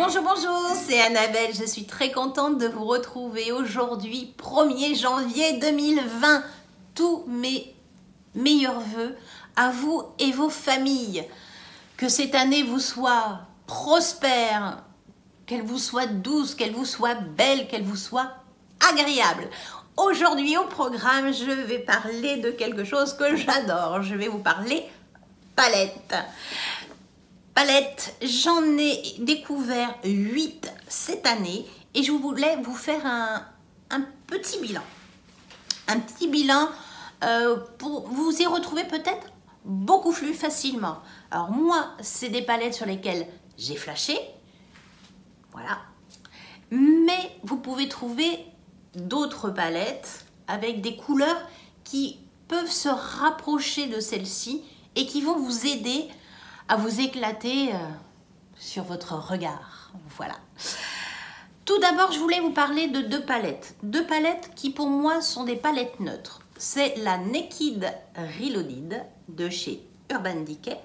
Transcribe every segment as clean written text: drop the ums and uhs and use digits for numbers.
Bonjour, bonjour, c'est Annabelle. Je suis très contente de vous retrouver aujourd'hui, 1er janvier 2020. Tous mes meilleurs vœux à vous et vos familles. Que cette année vous soit prospère, qu'elle vous soit douce, qu'elle vous soit belle, qu'elle vous soit agréable. Aujourd'hui au programme, je vais parler de quelque chose que j'adore. Je vais vous parler palettes. Palettes, j'en ai découvert 8 cette année et je voulais vous faire un petit bilan. Un petit bilan pour vous y retrouver peut-être beaucoup plus facilement. Alors moi, c'est des palettes sur lesquelles j'ai flashé. Voilà. Mais vous pouvez trouver d'autres palettes avec des couleurs qui peuvent se rapprocher de celle-ci et qui vont vous aider à vous éclater sur votre regard. Voilà. Tout d'abord, je voulais vous parler de deux palettes. Deux palettes qui pour moi sont des palettes neutres. C'est la Naked Reloaded de chez Urban Decay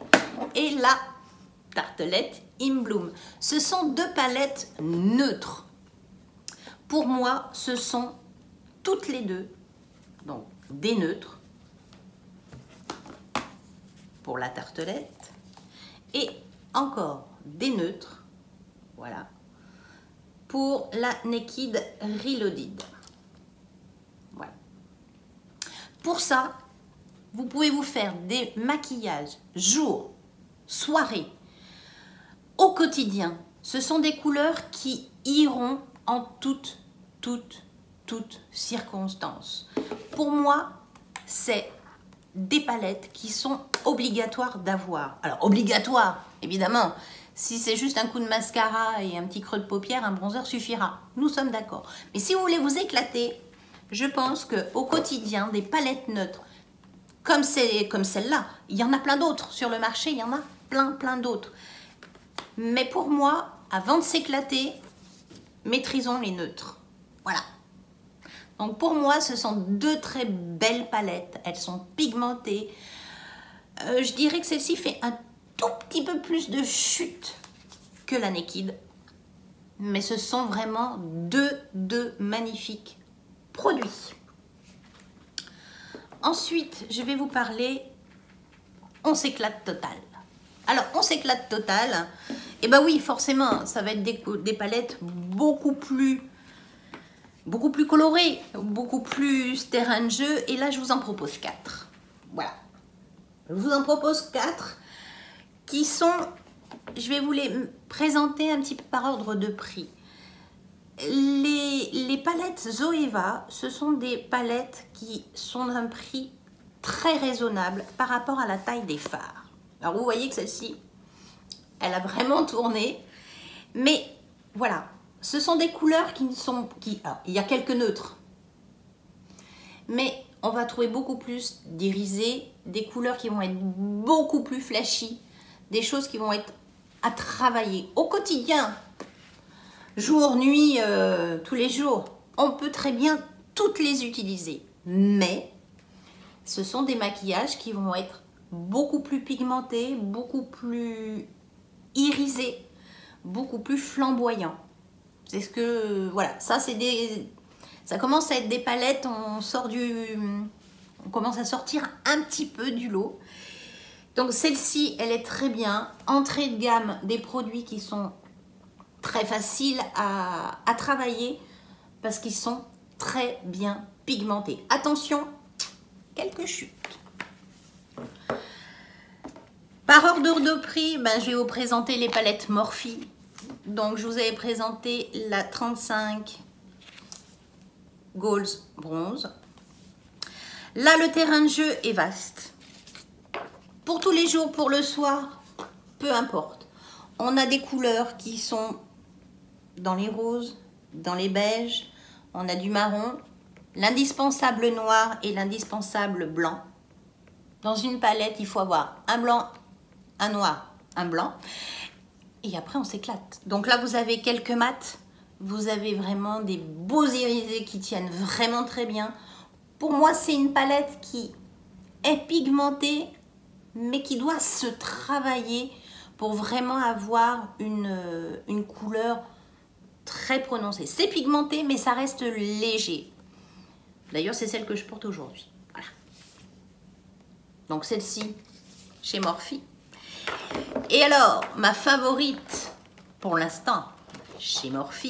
et la Tartelette In Bloom. Ce sont deux palettes neutres. Pour moi, ce sont toutes les deux donc des neutres pour la tartelette et encore des neutres, voilà, pour la Naked Reloaded. Voilà. Pour ça, vous pouvez vous faire des maquillages jour, soirée, au quotidien. Ce sont des couleurs qui iront en toutes circonstances. Pour moi, c'est des palettes qui sont obligatoires d'avoir. Alors, obligatoire, évidemment. Si c'est juste un coup de mascara et un petit creux de paupière, un bronzer suffira. Nous sommes d'accord. Mais si vous voulez vous éclater, je pense qu'au quotidien, des palettes neutres, comme celle-là, il y en a plein d'autres sur le marché, il y en a plein d'autres. Mais pour moi, avant de s'éclater, maîtrisons les neutres. Voilà. Donc pour moi, ce sont deux très belles palettes. Elles sont pigmentées. Je dirais que celle-ci fait un tout petit peu plus de chute que la Naked. Mais ce sont vraiment deux magnifiques produits. Ensuite, je vais vous parler On s'éclate total. Alors, On s'éclate total, et ben oui, forcément, ça va être des palettes beaucoup plus colorées, beaucoup plus terrain de jeu. Et là, je vous en propose 4. Voilà. Je vous en propose 4 qui sont, je vais vous les présenter un petit peu par ordre de prix. Les palettes Zoeva, ce sont des palettes qui sont d'un prix très raisonnable par rapport à la taille des fards. Alors, vous voyez que celle-ci, elle a vraiment tourné. Mais voilà, ce sont des couleurs qui ne sont... Alors, il y a quelques neutres. Mais on va trouver beaucoup plus d'irisés, des couleurs qui vont être beaucoup plus flashy, des choses qui vont être à travailler au quotidien, jour, nuit, tous les jours. On peut très bien toutes les utiliser. Mais ce sont des maquillages qui vont être beaucoup plus pigmentés, beaucoup plus irisés, beaucoup plus flamboyants. C'est ce que... Voilà, ça c'est des... Ça commence à être des palettes, on commence à sortir un petit peu du lot. Donc celle-ci, elle est très bien. Entrée de gamme, des produits qui sont très faciles à travailler parce qu'ils sont très bien pigmentés. Attention, quelques chutes. Par ordre de prix, je vais vous présenter les palettes Morphe. Donc, je vous avais présenté la 35 Gold Bronze. Là, le terrain de jeu est vaste. Pour tous les jours, pour le soir, peu importe. On a des couleurs qui sont dans les roses, dans les beiges. On a du marron, l'indispensable noir et l'indispensable blanc. Dans une palette, il faut avoir un blanc, un noir, un blanc. Et après, on s'éclate. Donc là, vous avez quelques mats. Vous avez vraiment des beaux irisés qui tiennent vraiment très bien. Pour moi, c'est une palette qui est pigmentée, mais qui doit se travailler pour vraiment avoir une couleur très prononcée. C'est pigmenté, mais ça reste léger. D'ailleurs, c'est celle que je porte aujourd'hui. Voilà. Donc celle-ci, chez Morphe. Et alors, ma favorite, pour l'instant, chez Morphe,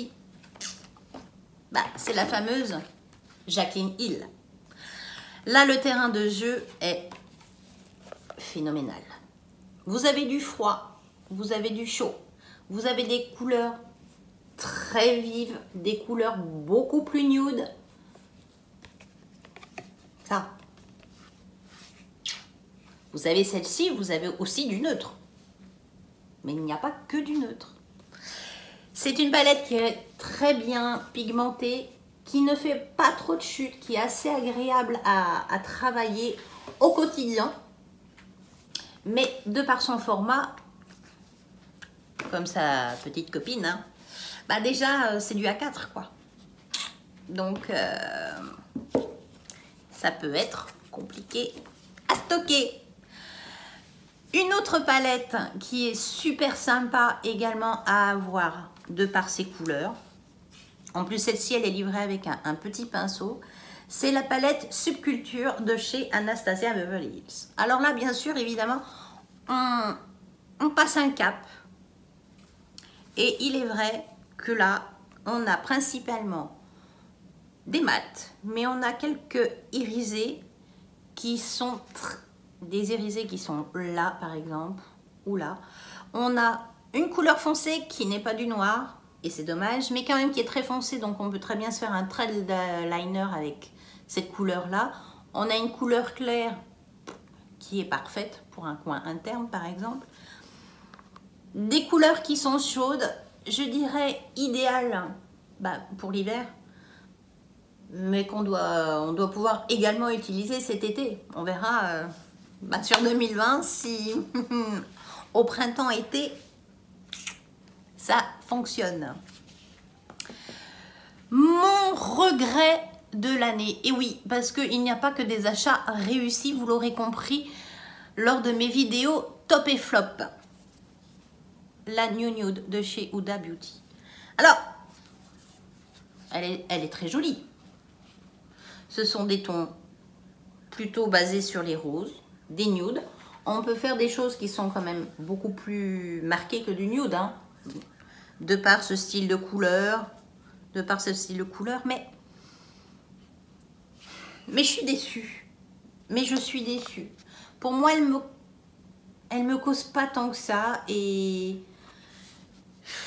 bah, c'est la fameuse Jacqueline Hill. Là, le terrain de jeu est phénoménal. Vous avez du froid, vous avez du chaud, vous avez des couleurs très vives, des couleurs beaucoup plus nude. Ça. Vous avez celle-ci, vous avez aussi du neutre. Mais il n'y a pas que du neutre. C'est une palette qui est très bien pigmentée, qui ne fait pas trop de chute, qui est assez agréable à travailler au quotidien. Mais de par son format, comme sa petite copine, hein, bah déjà c'est du A4 quoi. Donc ça peut être compliqué à stocker. Une autre palette qui est super sympa également à avoir de par ses couleurs. En plus celle-ci elle est livrée avec un petit pinceau. C'est la palette Subculture de chez Anastasia Beverly Hills. Alors là, bien sûr, évidemment, on passe un cap. Et il est vrai que là, on a principalement des mats, mais on a quelques irisés qui sont des irisés qui sont là, par exemple, ou là. On a une couleur foncée qui n'est pas du noir, et c'est dommage, mais quand même qui est très foncée, donc on peut très bien se faire un trait liner avec cette couleur-là. On a une couleur claire qui est parfaite pour un coin interne, par exemple. Des couleurs qui sont chaudes, je dirais idéales pour l'hiver, mais on doit pouvoir également utiliser cet été. On verra sur 2020 si au printemps-été, ça fonctionne. Mon regret de l'année, et oui, parce qu'il n'y a pas que des achats réussis, vous l'aurez compris lors de mes vidéos top et flop. La New Nude de chez Huda Beauty. Alors, elle est très jolie. Ce sont des tons plutôt basés sur les roses, des nudes. On peut faire des choses qui sont quand même beaucoup plus marquées que du nude, hein, de par ce style de couleur, mais je suis déçue. Mais je suis déçue. Pour moi, elle me cause pas tant que ça et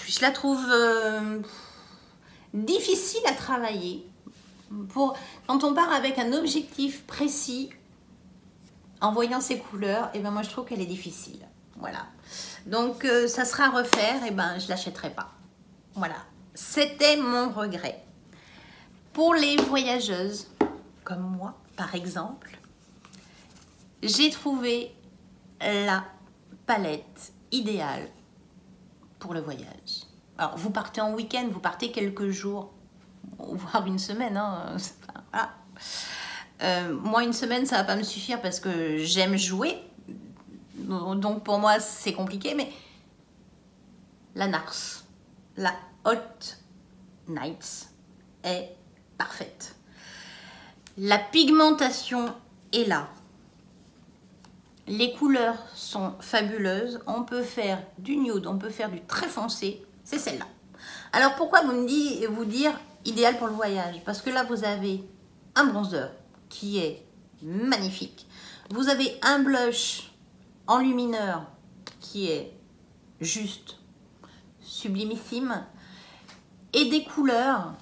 je la trouve difficile à travailler. Quand on part avec un objectif précis, en voyant ces couleurs, et ben moi je trouve qu'elle est difficile. Voilà. Donc ça sera à refaire, et ben je l'achèterai pas. Voilà. C'était mon regret. Pour les voyageuses, comme moi par exemple, j'ai trouvé la palette idéale pour le voyage. Alors vous partez en week-end, vous partez quelques jours, voire une semaine, hein, voilà. Moi une semaine ça va pas me suffire parce que j'aime jouer, donc pour moi c'est compliqué, mais la NARS, la Hot Nights est parfaite. La pigmentation est là. Les couleurs sont fabuleuses. On peut faire du nude, on peut faire du très foncé. C'est celle-là. Alors pourquoi vous dire idéal pour le voyage? Parce que là vous avez un bronzer qui est magnifique. Vous avez un blush enlumineur qui est juste sublimissime. Et des couleurs,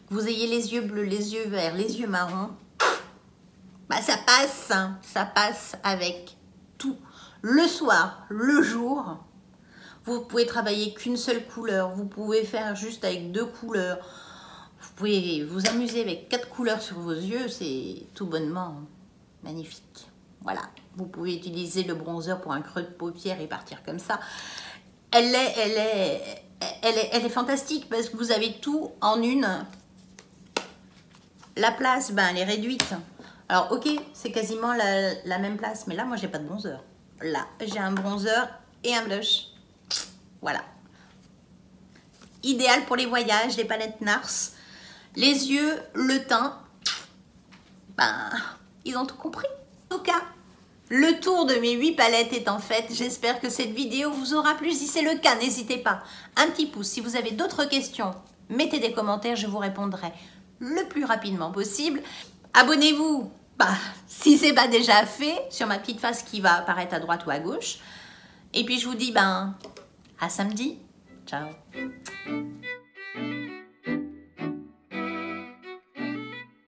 vous ayez les yeux bleus, les yeux verts, les yeux marrons, ça passe, hein, ça passe avec tout. Le soir, le jour, vous pouvez travailler qu'une seule couleur, vous pouvez faire juste avec 2 couleurs, vous pouvez vous amuser avec 4 couleurs sur vos yeux, c'est tout bonnement magnifique. Voilà, vous pouvez utiliser le bronzer pour un creux de paupière et partir comme ça. Elle est fantastique parce que vous avez tout en une. La place, elle est réduite. Alors ok, c'est quasiment la même place, mais là moi j'ai pas de bronzer. Là, j'ai un bronzer et un blush. Voilà. Idéal pour les voyages, les palettes NARS. Les yeux, le teint. Ben, ils ont tout compris. En tout cas, le tour de mes 8 palettes est en fait. J'espère que cette vidéo vous aura plu. Si c'est le cas, n'hésitez pas. Un petit pouce. Si vous avez d'autres questions, mettez des commentaires. Je vous répondrai le plus rapidement possible. Abonnez-vous, si ce n'est pas déjà fait, sur ma petite face qui va apparaître à droite ou à gauche. Et puis je vous dis, à samedi. Ciao.